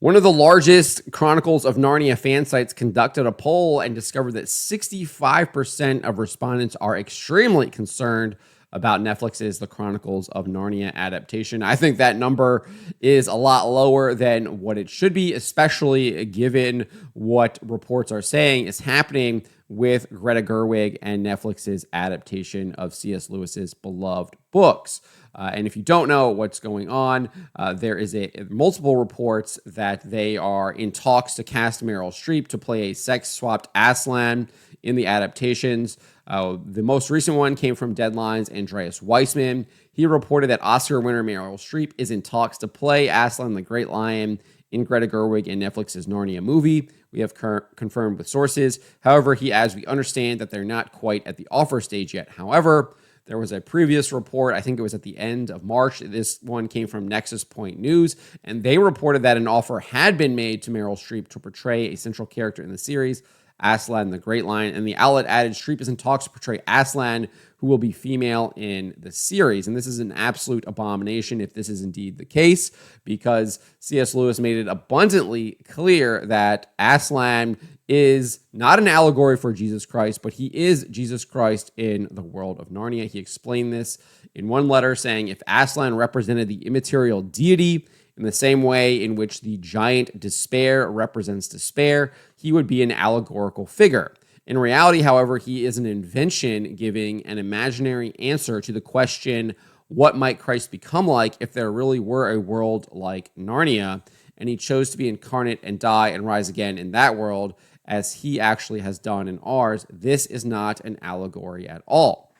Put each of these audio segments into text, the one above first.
One of the largest Chronicles of Narnia fan sites conducted a poll and discovered that 65% of respondents are extremely concerned about Netflix's The Chronicles of Narnia adaptation. I think that number is a lot lower than what it should be, especially given what reports are saying is happening with Greta Gerwig and Netflix's adaptation of C.S. Lewis's beloved books. And if you don't know what's going on, there is multiple reports that they are in talks to cast Meryl Streep to play a sex-swapped Aslan in the adaptations. The most recent one came from Deadline's Andreas Weissman. He reported that Oscar winner Meryl Streep is in talks to play Aslan the Great Lion in Greta Gerwig and Netflix's Narnia movie. We have confirmed with sources. However, he adds, we understand that they're not quite at the offer stage yet. However, there was a previous report, I think it was at the end of March. This one came from Nexus Point News, and they reported that an offer had been made to Meryl Streep to portray a central character in the series, Aslan the Great Lion. And the outlet added Streep is in talks to portray Aslan, who will be female in the series. And this is an absolute abomination if this is indeed the case, because C.S. Lewis made it abundantly clear that Aslan is not an allegory for Jesus Christ, but he is Jesus Christ in the world of Narnia. He explained this in one letter, saying if Aslan represented the immaterial deity in the same way in which the giant despair represents despair, he would be an allegorical figure. In reality, however, he is an invention giving an imaginary answer to the question, what might Christ become like if there really were a world like Narnia, and he chose to be incarnate and die and rise again in that world, as he actually has done in ours. This is not an allegory at all.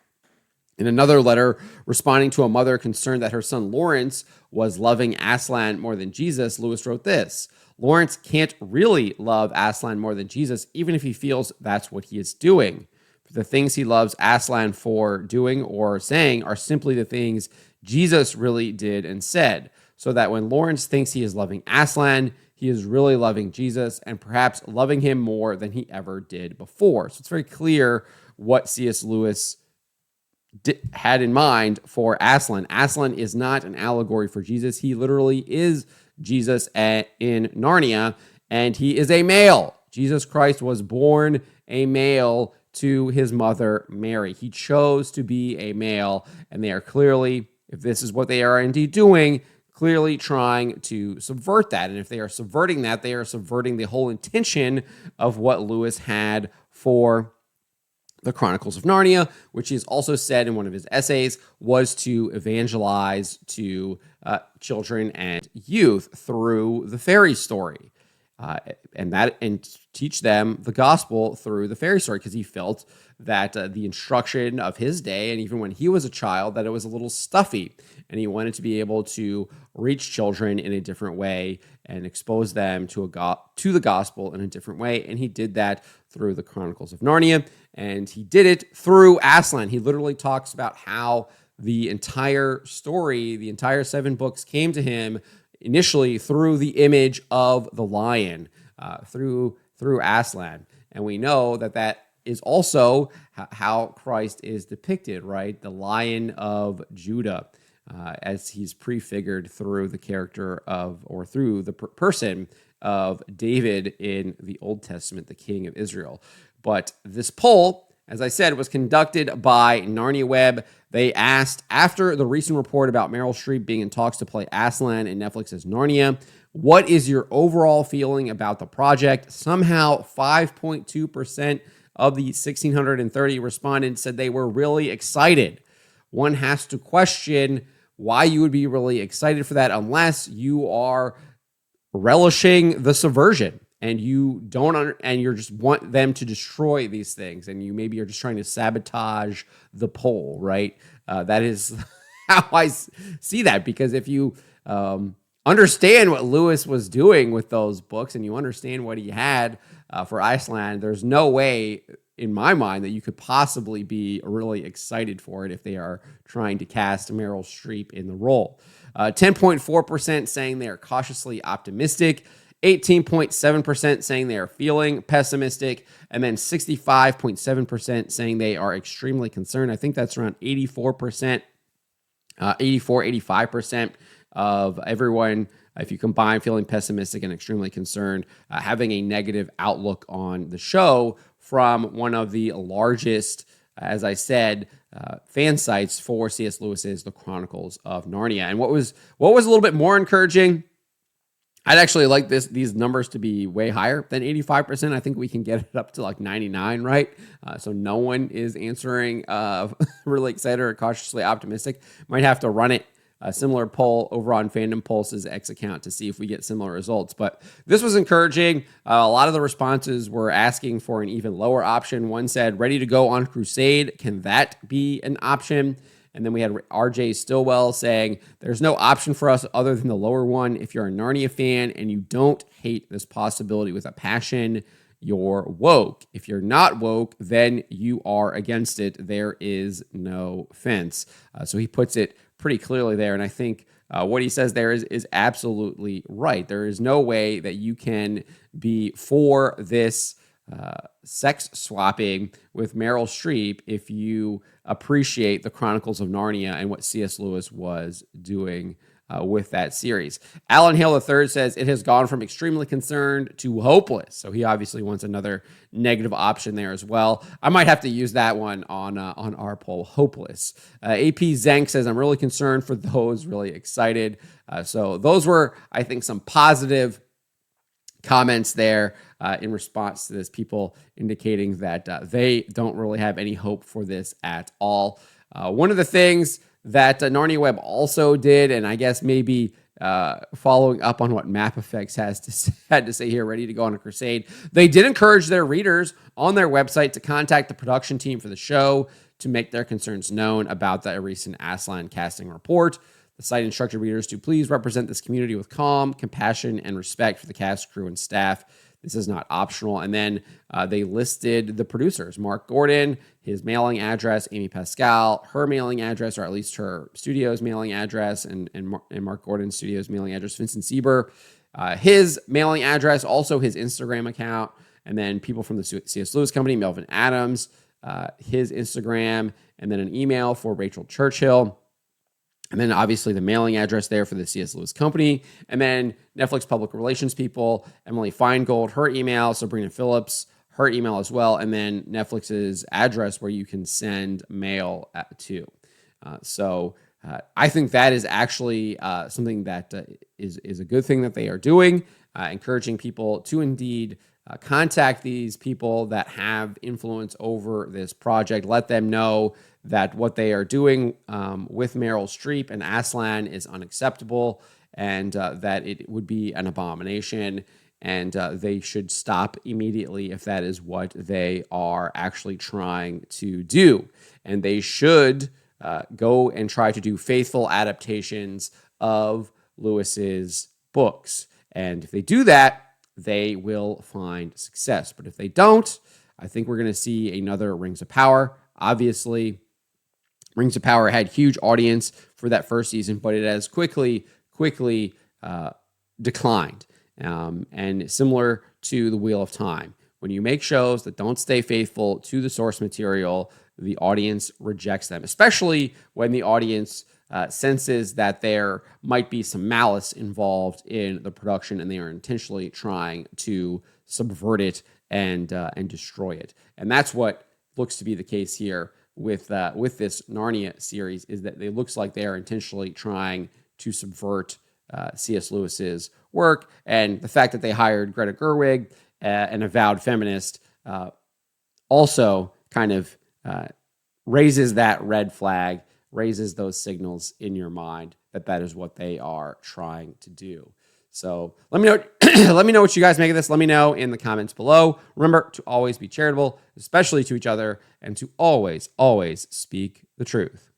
In another letter, responding to a mother concerned that her son Lawrence was loving Aslan more than Jesus, Lewis wrote this: Lawrence can't really love Aslan more than Jesus, even if he feels that's what he is doing. The things he loves Aslan for doing or saying are simply the things Jesus really did and said, so that when Lawrence thinks he is loving Aslan, he is really loving Jesus and perhaps loving him more than he ever did before. So it's very clear what C.S. Lewis had in mind for Aslan. Aslan is not an allegory for Jesus. He literally is Jesus in Narnia, and he is a male. Jesus Christ was born a male to his mother, Mary. He chose to be a male, and they are clearly, if this is what they are indeed doing, clearly trying to subvert that. And if they are subverting that, they are subverting the whole intention of what Lewis had for the Chronicles of Narnia, which he has also said in one of his essays was to evangelize to children and youth through the fairy story. And teach them the gospel through the fairy story, because he felt that the instruction of his day, and even when he was a child, that it was a little stuffy, and he wanted to be able to reach children in a different way and expose them to the gospel in a different way, and he did that through the Chronicles of Narnia, and he did it through Aslan. He literally talks about how the entire story, the entire 7 books came to him initially through the image of the lion, through Aslan. And we know that is also how Christ is depicted, right? The Lion of Judah, as he's prefigured through the character of, or through the person of David in the Old Testament, the King of Israel. But this poll, as I said, was conducted by Narnia Web. They asked, after the recent report about Meryl Streep being in talks to play Aslan in Netflix's Narnia, what is your overall feeling about the project? Somehow 5.2% of the 1,630 respondents said they were really excited. One has to question why you would be really excited for that unless you are relishing the subversion and you don't and you just want them to destroy these things, and you maybe are just trying to sabotage the poll, right? That is how I see that, because if you understand what Lewis was doing with those books and you understand what he had for Aslan, there's no way in my mind that you could possibly be really excited for it if they are trying to cast Meryl Streep in the role. 10.4% saying they are cautiously optimistic, 18.7% saying they are feeling pessimistic, and then 65.7% saying they are extremely concerned. I think that's around 84%, 85% of everyone if you combine feeling pessimistic and extremely concerned, having a negative outlook on the show from one of the largest, as I said, fan sites for C.S. Lewis's The Chronicles of Narnia. And what was a little bit more encouraging, I'd actually like these numbers to be way higher than 85%. I think we can get it up to like 99, right? So no one is answering really excited or cautiously optimistic. Might have to run a similar poll over on Fandom Pulse's X account to see if we get similar results. But this was encouraging. A lot of the responses were asking for an even lower option. One said, ready to go on crusade. Can that be an option? And then we had RJ Stillwell saying, there's no option for us other than the lower one. If you're a Narnia fan and you don't hate this possibility with a passion, you're woke. If you're not woke, then you are against it. There is no fence. So he puts it pretty clearly there. And I think what he says there is absolutely right. There is no way that you can be for this sex swapping with Meryl Streep if you appreciate the Chronicles of Narnia and what C.S. Lewis was doing with that series. Alan Hale III says it has gone from extremely concerned to hopeless. So he obviously wants another negative option there as well. I might have to use that one on our poll, hopeless. AP Zank says, I'm really concerned for those, really excited. So those were, I think, some positive comments there in response to this, people indicating that they don't really have any hope for this at all. One of the things that Narnia Web also did, and I guess maybe following up on what Map Effects had to say here, ready to go on a crusade, they did encourage their readers on their website to contact the production team for the show to make their concerns known about the recent Aslan casting report. The site instructed readers to please represent this community with calm, compassion, and respect for the cast, crew, and staff. This is not optional. And then they listed the producers, Mark Gordon, his mailing address, Amy Pascal, her mailing address, or at least her studio's mailing address, and Mark Gordon's studio's mailing address, Vincent Sieber, his mailing address, also his Instagram account, and then people from the C.S. Lewis Company, Melvin Adams, his Instagram, and then an email for Rachel Churchill. And then obviously the mailing address there for the C.S. Lewis Company. And then Netflix public relations people, Emily Feingold, her email, Sabrina Phillips, her email as well. And then Netflix's address where you can send mail to. So I think that is actually something that is a good thing that they are doing, encouraging people to indeed contact these people that have influence over this project. Let them know that what they are doing with Meryl Streep and Aslan is unacceptable, and that it would be an abomination, and they should stop immediately if that is what they are actually trying to do. And they should go and try to do faithful adaptations of Lewis's books. And if they do that, they will find success. But if they don't, I think we're going to see another Rings of Power. Obviously, Rings of Power had huge audience for that first season, but it has quickly declined. And similar to The Wheel of Time, when you make shows that don't stay faithful to the source material, the audience rejects them, especially when the audience senses that there might be some malice involved in the production and they are intentionally trying to subvert it and destroy it. And that's what looks to be the case here with this Narnia series, is that it looks like they are intentionally trying to subvert C.S. Lewis's work. And the fact that they hired Greta Gerwig, an avowed feminist, also kind of raises that red flag, raises those signals in your mind that is what they are trying to do. So let me know. Let me know what you guys make of this. Let me know in the comments below. Remember to always be charitable, especially to each other, and to always speak the truth.